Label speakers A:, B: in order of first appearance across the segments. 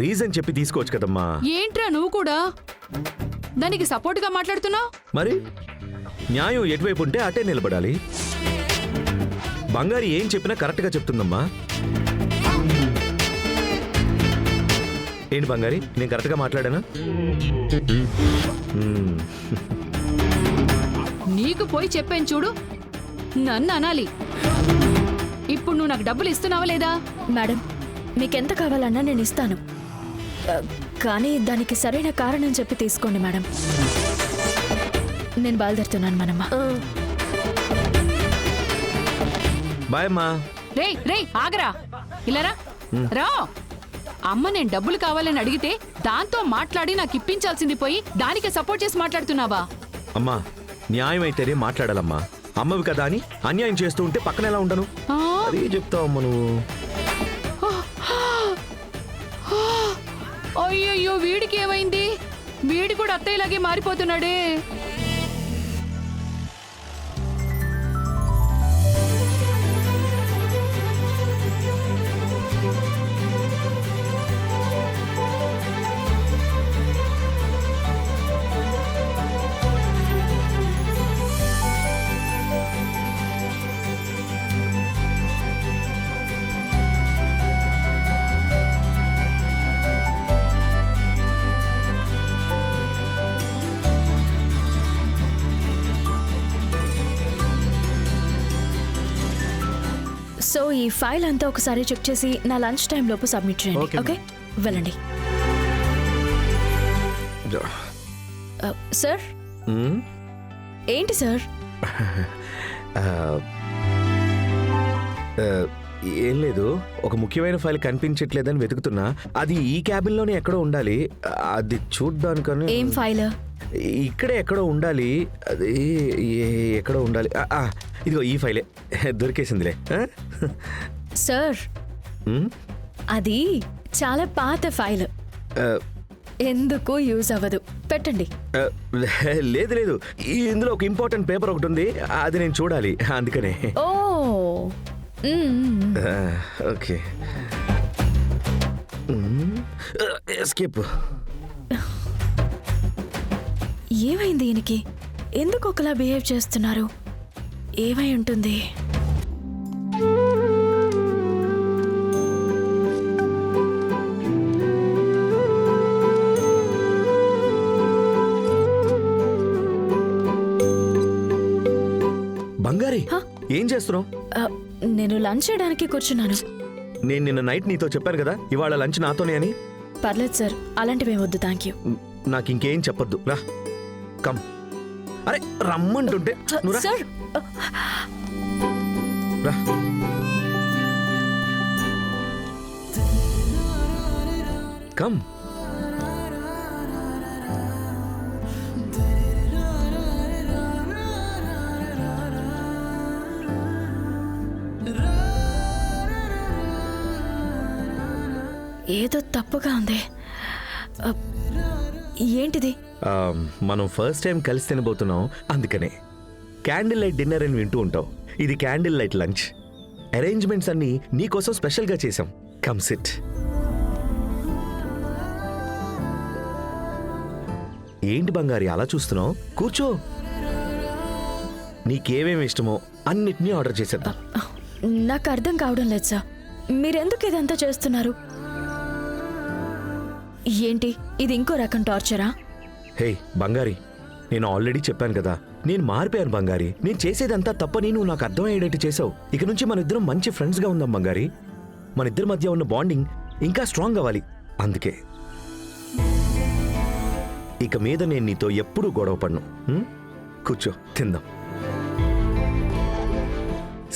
A: Reason చెప్పి తీసుకోవచ్చు కదమ్మా.
B: ఏంట్రా నువ్వు కూడా దానికి సపోర్ట్ గా మాట్లాడుతున్నావు?
A: మరి న్యాయం ఎటువైపు ఉంటే అటే నిలబడాలి. బంగారి ఏం చెప్పినా కరెక్ట్ గా చెప్తుందమ్మా. ఏంటి బంగారి, నేను కరెక్ట్ గా మాట్లాడానా?
B: నీకు పోయి చెప్పాను చూడు, నన్ను అనాలి. ఇప్పుడు నువ్వు నాకు డబ్బులు ఇస్తున్నావా లేదా?
C: మేడం, మీకెంత కావాలన్నా నేను ఇస్తాను, కానీ దానికి సరైన కారణం చెప్పి తీసుకోండి మేడం. నేను బయలుదేరుతున్నాను మనమ్మ.
A: బాయ్ అమ్మా.
B: రే ఆగరా, ఇలా రా. అమ్మ నేను డబ్బులు కావాలని అడిగితే దాంతో మాట్లాడి నాకు ఇప్పించాల్సింది పోయి దానికి సపోర్ట్ చేసి మాట్లాడుతున్నావా?
A: అమ్మా, న్యాయం అయితేనే మాట్లాడాలమ్మా. అమ్మవి కదా అని అన్యాయం చేస్తూ ఉంటే పక్కన ఎలా ఉండను? అదే చెప్తావు అమ్మ నువ్వు.
B: అయ్యయ్యో, వీడికి ఏమైంది? వీడి కూడా అత్తయ్యలాగే మారిపోతున్నాడే.
C: సో ఈ ఫైల్ అంతా ఒకసారి చెక్ చేసి నా లంచ్ టైం లోపు సబ్మిట్ చేయండి. ఓకే, వెళ్ళండి. సార్, ఏంటి సార్?
A: ఏం లేదు, ఒక ముఖ్యమైన ఫైల్ కనిపించట్లేదని వెతుకుతున్నా. అది ఈ క్యాబిన్ లోనే ఎక్కడో ఉండాలి. అది చూడ్డానికని.
C: ఏం ఫైల్?
A: ఇక్కడే ఎక్కడో ఉండాలి. అది ఎక్కడో ఉండాలి. ఇదిగో ఈ ఫైలే దొరికేసిందిలే.
C: సార్, అది చాలా పాత ఫైల్, ఎందుకు యూజ్ అవ్వదు, పెట్టండి.
A: లేదు లేదు, ఇందులో ఒక ఇంపార్టెంట్ పేపర్ ఒకటి ఉంది, అది నేను చూడాలి, అందుకనే.
C: ఓ,
A: ఓకే. ఎస్కేప్.
C: ఏమైంది దీనికి? ఎందుకు ఒకలా బిహేవ్ చేస్తున్నారు? ఏమై ఉంటుంది?
A: బంగారి, ఏం చేస్తున్నావు?
C: నేను లంచ్ చేయడానికి కూర్చున్నాను.
A: నేను నిన్న నైట్ నీతో చెప్పాను కదా ఇవాళ లంచ్ నాతోనే అని.
C: పర్లేదు సార్, అలాంటివి వద్దు, థ్యాంక్ యూ.
A: నాకు ఇంకేం చెప్పొద్దు, రా. కమ్. అరే రమ్మంటుంటే నువ్వు రా.
C: సార్,
A: రా. కమ్.
C: ఏదో తప్పుగా ఉంది. ఏంటిది?
A: మనం ఫస్ట్ టైం కలిసి తినబోతున్నాం, అందుకనే. క్యాండిల్ లైట్ డిన్నర్ అని వింటూ ఉంటావు, ఇది క్యాండిల్ లైట్ లంచ్. అరేంజ్మెంట్స్ అన్ని నీకోసం స్పెషల్గా చేసాం. Come SIT. ఏంటి బంగారి అలా చూస్తున్నావు? కూర్చో. నీకేమేమి ఇష్టమో అన్నిటినీ ఆర్డర్ చేసేద్దాం.
C: నాకు అర్థం కావడం లేదు సార్, మీరెందుకు ఇదంతా చేస్తున్నారు? ఏంటి ఇది, ఇంకో రకం టార్చరా?
A: హే బంగారి, నేను ఆల్రెడీ చెప్పాను కదా, నేను మారిపోయాను బంగారి. నేను చేసేదంతా తప్పని నువ్వు నాకు అర్థమయ్యేటట్టు చేసావు. ఇక నుంచి మన ఇద్దరం మంచి ఫ్రెండ్స్గా ఉందాం బంగారి. మన ఇద్దరి మధ్య ఉన్న బాండింగ్ ఇంకా స్ట్రాంగ్ అవ్వాలి. అందుకే ఇక మీద నేను నీతో ఎప్పుడూ గొడవ పడను. కూర్చో, తిందాం.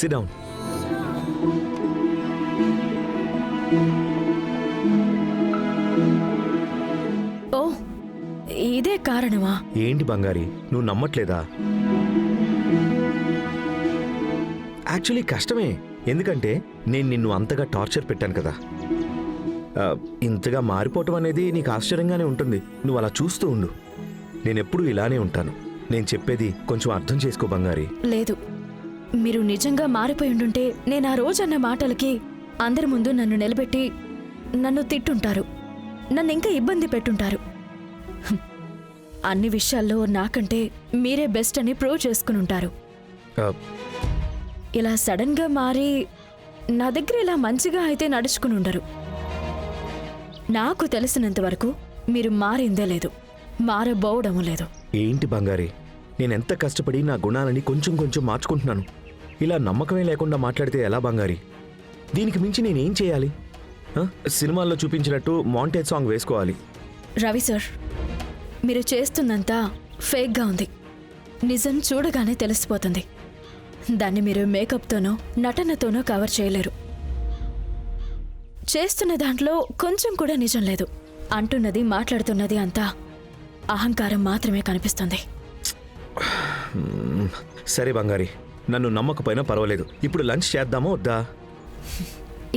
A: SIT down.
C: ఓ, ఇదే కారణమా?
A: ఏంటి బంగారి, నువ్వు నమ్మట్లేదా? యాక్చువల్లీ కష్టమే, ఎందుకంటే నేను నిన్ను అంతగా టార్చర్ పెట్టాను కదా. ఇంతగా మారిపోవటం అనేది నీకు ఆశ్చర్యంగానే ఉంటుంది. నువ్వు అలా చూస్తూ ఉండు, నేనెప్పుడూ ఇలానే ఉంటాను. నేను చెప్పేది కొంచెం అర్థం చేసుకో బంగారి.
C: లేదు, మీరు నిజంగా మారిపోయి ఉండుంటే నేను ఆ రోజు అన్న మాటలకి అందరి ముందు నన్ను నిలబెట్టి నన్ను తిట్టుంటారు. నన్ను ఇంకా ఇబ్బంది పెట్టుంటారు. హ్మ్. అన్ని విషయాల్లో నాకంటే మీరే బెస్ట్ అని ప్రూవ్ చేసుకుని ఉంటారు.
A: ఆ,
C: ఇలా సడన్గా మారి నా దగ్గర ఇలా మంచిగా అయితే నడుచుకుని ఉండరు. నాకు తెలిసినంత వరకు మీరు మారిందే లేదు, మారబోవడము లేదు.
A: ఏంటి బంగారి, నేనెంత కష్టపడి నా గుణాలని కొంచెం కొంచెం మార్చుకుంటున్నాను. ఇలా నమ్మకమే లేకుండా మాట్లాడితే ఎలా బంగారి? దీనికి మించి నేనేం చేయాలి? ఆ? సినిమాల్లో చూపించినట్టు మాంటేజ్ సాంగ్ వేసుకోవాలి.
C: రవి సార్, మీరు చేస్తున్నంతా ఫేక్గా ఉంది. నిజం చూడగానే తెలిసిపోతుంది. దాన్ని మీరు మేకప్తోనో నటనతోనో కవర్ చేయలేరు. చేస్తున్న దాంట్లో కొంచెం కూడా నిజం లేదు. అంటున్నది మాట్లాడుతున్నది అంతా అహంకారం మాత్రమే కనిపిస్తుంది.
A: సరే బంగారి, నన్ను నమ్మకపోయినా పర్వాలేదు. ఇప్పుడు లంచ్ చేద్దామా వద్దా?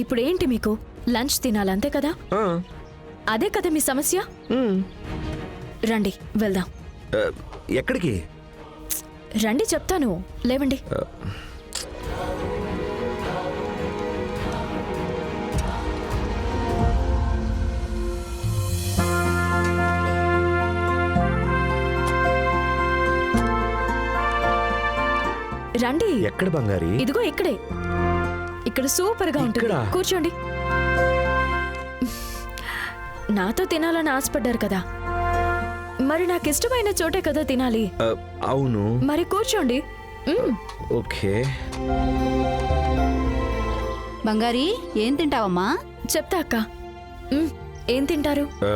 C: ఇప్పుడు ఏంటి మీకు? లంచ్ తినాలంతే కదా?
A: ఆ,
C: అదే కదా మీ సమస్య?
A: ఉమ్.
C: రండి వెళ్దాం.
A: ఆ, ఎక్కడికి?
C: రండి చెప్తాను, లేవండి. రండి.
A: ఎక్కడ బంగారి?
C: ఇదిగో ఇక్కడే. ఇక్కడ సూపర్ గా ఉంటుంది.
A: ఇక్కడా?
C: కూర్చోండి. నాతో తినాలని ఆశపడ్డారు కదా, మరి నాకు ఇష్టమైన చోటే కదా తినాలి.
A: ఆ, అవును.
C: మరి కూర్చోండి.
A: ఓకే.
D: బంగారీ, ఏం తింటావమ్మా?
C: చెప్తా అక్క. ఏం తింటారు?
A: ఆ,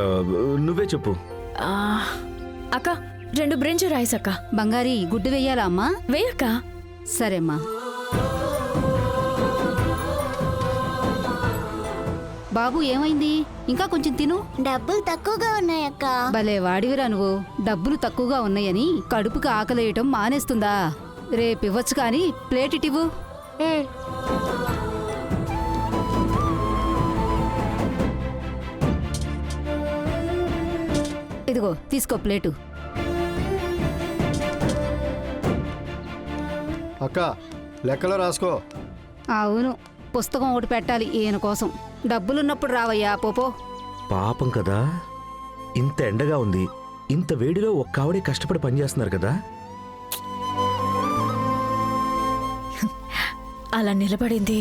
A: నువ్వే చెప్పు.
C: ఆ, అక్క 2 బ్రింజ రైస్ అక్క.
D: బంగారీ, గుడ్డు వెయ్యాలా అమ్మా?
C: వేయక్క.
D: సరేమ్మా. బాబు, ఏమైంది? ఇంకా కొంచెం తిను.
E: డబ్బులు తక్కువగా ఉన్నాయక్క.
D: భలే వాడివిరా నువ్వు. డబ్బులు తక్కువగా ఉన్నాయని కడుపుకి ఆకలేయటం మానేస్తుందా? రేపివ్వచ్చు కానీ ప్లేట్ ఇటివ్వు. ఇదిగో తీసుకో ప్లేటు.
F: అక్క, లెక్కలో రాసుకో.
D: అవును, పుస్తకం ఒకటి పెట్టాలి ఈయన కోసం. డబ్బులున్నప్పుడు రావయ్యా, పోపో.
A: పాపం కదా, ఇంత ఎండగా ఉంది, ఇంత వేడిలో ఒక్క ఆవిడే కష్టపడి పనిచేస్తున్నారు కదా.
C: అలా నిలబడింది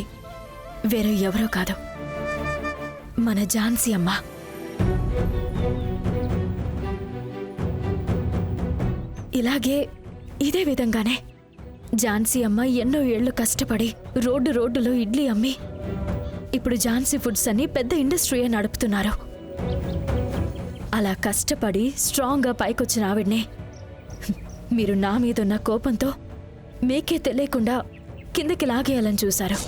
C: వేరే ఎవరో కాదు, మన ఝాన్సీ అమ్మ. ఇలాగే ఇదే విధంగానే ఝాన్సీ అమ్మ ఎన్నో ఏళ్లు కష్టపడి రోడ్డులో ఇడ్లీ అమ్మి ఇప్పుడు ఝాన్సీ ఫుడ్స్ అని పెద్ద ఇండస్ట్రీయే నడుపుతున్నారు. అలా కష్టపడి స్ట్రాంగ్గా పైకొచ్చిన ఆవిడ్నే మీరు నా మీదున్న కోపంతో మీకే తెలియకుండా కిందకి లాగేయాలని చూశారు.